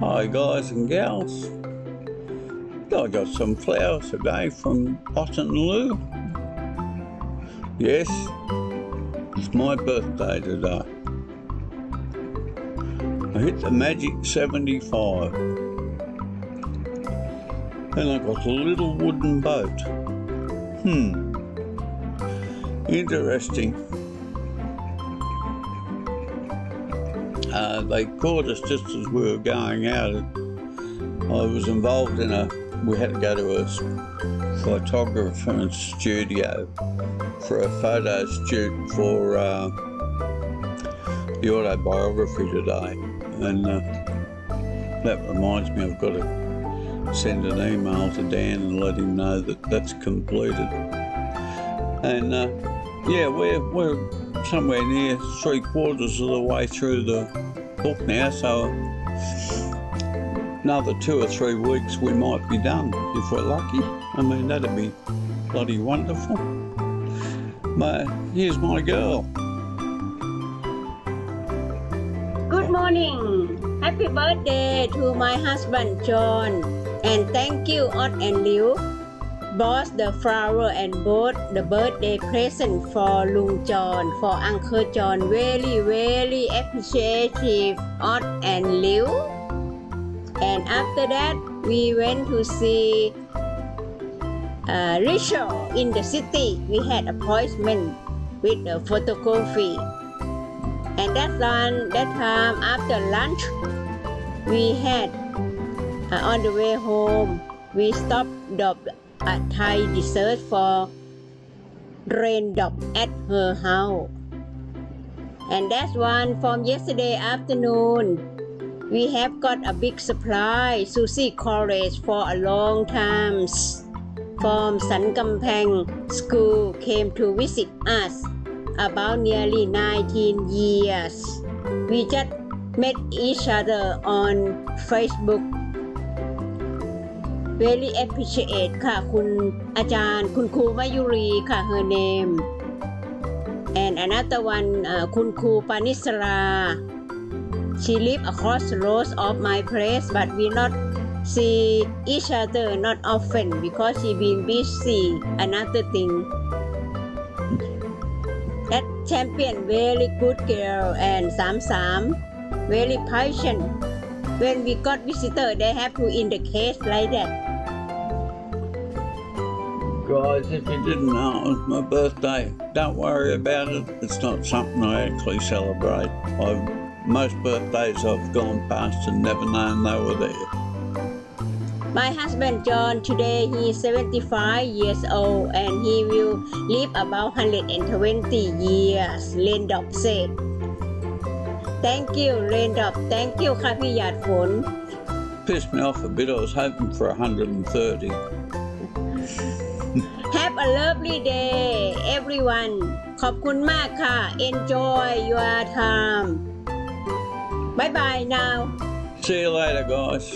Hi guys and gals. I got some flowers today from Lou. Yes, it's my birthday today. I hit the magic 75. And I got a little wooden boat. Interesting. They caught us just as we were going out. I was involved in we had to go to a photographer's studio for a photo shoot for the autobiography today. And that reminds me, I've got to send an email to Dan and let him know that that's completed. And we're somewhere near 3/4 of the way through the book now, so another 2 or 3 weeks we might be done if we're lucky. I mean, that'd be bloody wonderful. But here's my girl. Good morning. Happy birthday to my husband John. And thank you Ot and Liu. Bought the flower and bought the birthday present for Lung John, for Uncle John. Very, very appreciative Ot and Liu. And after that, we went to see Richard in the city. We had appointment with the photography. And that time after lunch, we had on the way home, we stopped at Thai dessert for raindrop at her house. And that's one from yesterday afternoon. We have got a big surprise. Susi college for a long time from Sankamphang school came to visit us about nearly 19 years. We just met each other on Facebook. Very appreciate ค่ะคุณอาจารย์คุณครูมายุรีค่ะ her name and another one คุณครูปานิสรา she live across the road of my place but we not see each other not often because she been busy another thing. That champion very good girl and 33 very patient. When we got visitor, they have to indicate like that. Guys, if you didn't know, it was my birthday. Don't worry about it. It's not something I actually celebrate. Most birthdays I've gone past and never known they were there. My husband John, today he is 75 years old and he will live about 120 years, Raindrop said. Thank you, Raindrop. Thank you ค่ะพี่หยาดฝน Pissed me off a bit. I was hoping for 130. Have a lovely day, everyone. ขอบคุณมากค่ะ Enjoy your time. Bye bye now. See you later, guys.